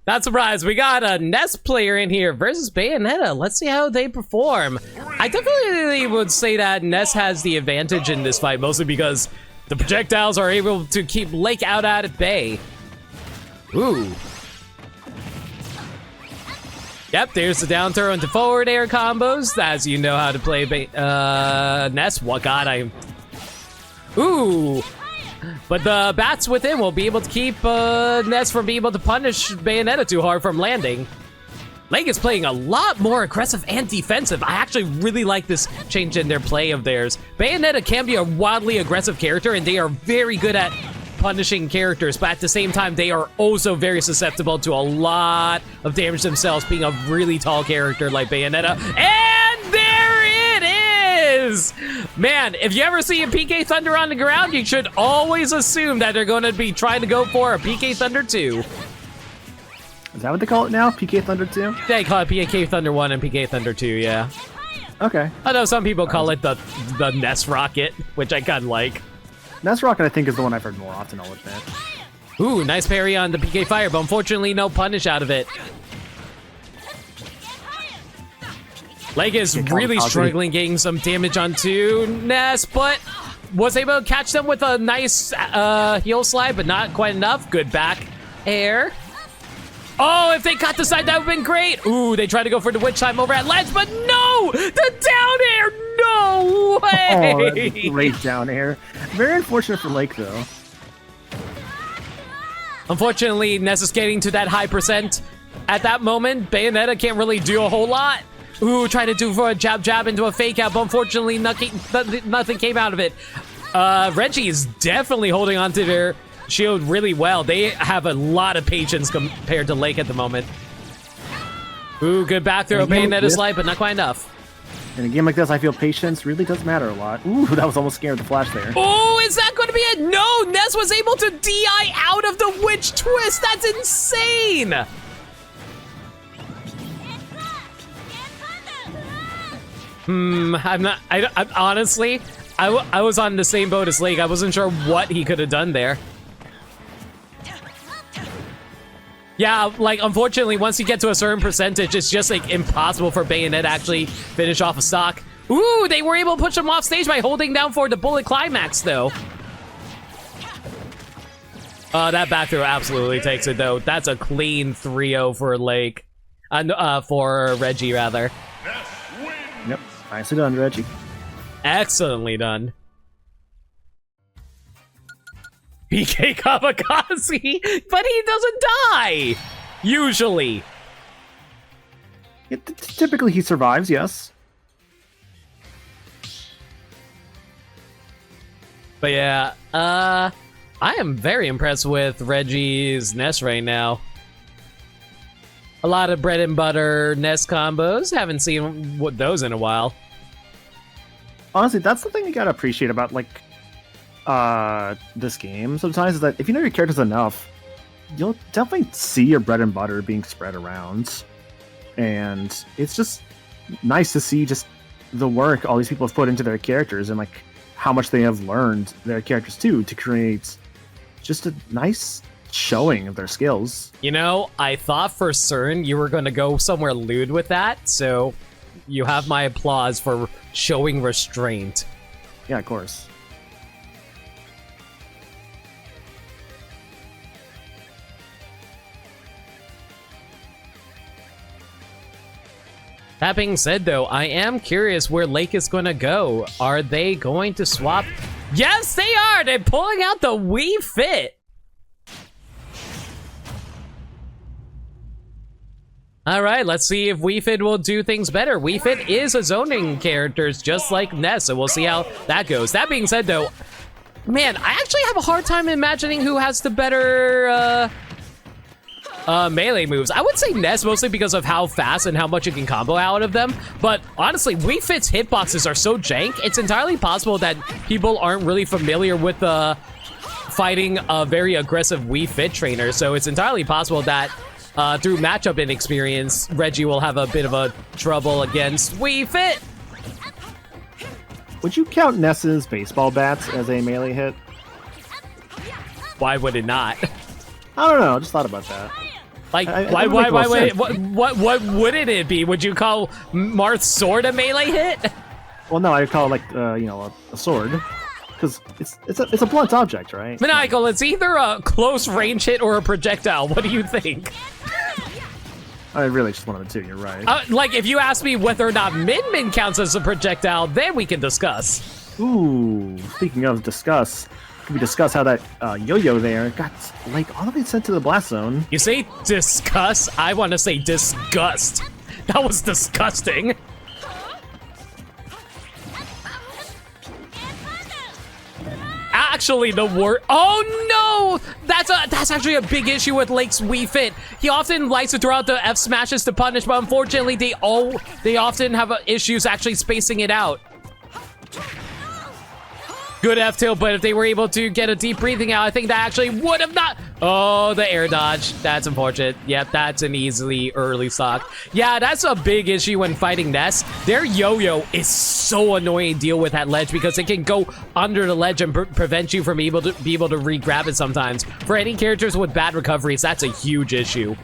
Not surprised. We got a Ness player in here versus Bayonetta. Let's see how they perform. I definitely would say that Ness has the advantage in this fight, mostly because the projectiles are able to keep Lake out at bay. Ooh. Yep, there's the down throw into forward air combos, as you know how to play Ness. What God, Ooh. But the bats within will be able to keep Ness from being able to punish Bayonetta too hard from landing. Lake is playing a lot more aggressive and defensive. I actually really like this change in their play of theirs. Bayonetta can be a wildly aggressive character, and they are very good at punishing characters, but at the same time, they are also very susceptible to a lot of damage themselves, being a really tall character like Bayonetta. And there it is! Man, if you ever see a PK Thunder on the ground, you should always assume that they're going to be trying to go for a PK Thunder 2. Is that what they call it now? PK Thunder 2? They call it PK Thunder 1 and PK Thunder 2, yeah. Okay. I know some people call it the Ness Rocket, which I kind of like. Ness Rocket, I think, is the one I've heard more often, I'll admit. Ooh, nice parry on the PK Fire, but unfortunately no punish out of it. Lake is really struggling getting some damage onto Ness, but was able to catch them with a nice heel slide, but not quite enough. Good back air. Oh, if they got the side, that would have been great. Ooh, they tried to go for the witch time over at ledge, but no! The down air! No way! Oh, that's a great down air. Very unfortunate for Lake, though. Unfortunately, Ness is getting to that high percent. At that moment, Bayonetta can't really do a whole lot. Ooh, trying to do for a jab into a fake out, but unfortunately nothing came out of it. Reggie is definitely holding on to their shield really well. They have a lot of patience compared to Lake at the moment. Ooh, good back throw, Bayonetta's light, but not quite enough. In a game like this, I feel patience really does matter a lot. Ooh, that was almost scared with the flash there. Oh, is that going to be it? No, Ness was able to DI out of the witch twist. That's insane. I'm honestly, I was on the same boat as Lake. I wasn't sure what he could have done there. Yeah, like, unfortunately, once you get to a certain percentage, it's just, like, impossible for Bayonetta to actually finish off a stock. Ooh, they were able to push him off stage by holding down for the bullet climax, though. That back throw absolutely takes it, though. That's a clean 3-0 for Lake. For Reggie, rather. Yep, nicely done, Reggie. Excellently done. PK Kamikaze, but he doesn't die! Usually. Yeah, typically he survives, yes. But yeah, I am very impressed with Reggie's Ness right now. A lot of bread and butter Ness combos. Haven't seen those in a while. Honestly, that's the thing you gotta appreciate about, like, this game sometimes, is that if you know your characters enough, you'll definitely see your bread and butter being spread around. And it's just nice to see just the work all these people have put into their characters and, like, how much they have learned their characters too to create just a nice showing of their skills. You know, I thought for certain you were going to go somewhere lewd with that, so you have my applause for showing restraint. Yeah, of course. That being said, though, I am curious where Lake is going to go. Are they going to swap? Yes, they are! They're pulling out the Wii Fit! Alright, let's see if Wii Fit will do things better. Wii Fit is a zoning character, just like Ness, so we'll see how that goes. That being said, though, man, I actually have a hard time imagining who has the better, melee moves. I would say Ness mostly because of how fast and how much you can combo out of them, but honestly, Wii Fit's hitboxes are so jank, it's entirely possible that people aren't really familiar with fighting a very aggressive Wii Fit trainer, so it's entirely possible that through matchup inexperience, Reggie will have a bit of a trouble against Wii Fit. Would you count Ness's baseball bats as a melee hit? Why would it not? I don't know, just thought about that. Like, I what wouldn't it be? Would you call Marth's sword a melee hit? Well, no, I call it like you know, a sword, because it's a blunt object, right? Maniacal, it's either a close range hit or a projectile. What do you think? I really just one of the two. You're right. Like, if you ask me whether or not Min Min counts as a projectile, then we can discuss. Ooh, speaking of discuss, can we discuss how that yo-yo there got like all the way sent to the blast zone? You say discuss? I want to say disgust. That was disgusting. Actually, the word. Oh no! That's actually a big issue with Lake's Wii Fit. He often likes to throw out the F smashes to punish, but unfortunately, they often have issues actually spacing it out. Good F tilt, but if they were able to get a deep breathing out, I think that actually would have not. Oh, the air dodge. That's unfortunate. Yep, that's an easily early stock. Yeah, that's a big issue when fighting Ness. Their yo-yo is so annoying to deal with at ledge because it can go under the ledge and prevent you from be able to re-grab it sometimes. For any characters with bad recoveries, that's a huge issue.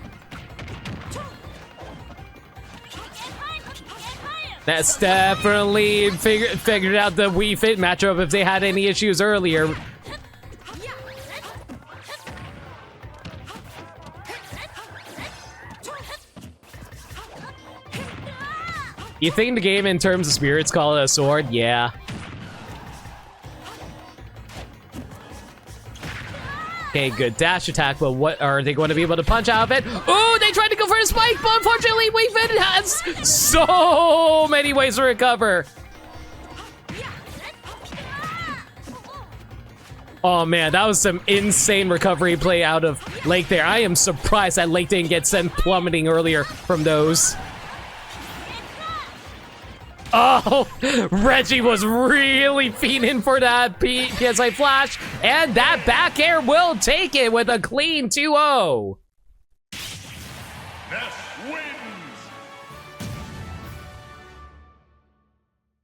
That's definitely figured out the Wii Fit matchup if they had any issues earlier. You think the game in terms of spirits call it a sword? Yeah. Okay, good dash attack, but what are they going to be able to punch out of it? Oh, they tried to go for a spike, but unfortunately, Wii Fit has so many ways to recover. Oh man, that was some insane recovery play out of Lake there. I am surprised that Lake didn't get sent plummeting earlier from those. Oh, Reggie was really fiending for that PSI flash, and that back air will take it with a clean 2-0. Ness wins.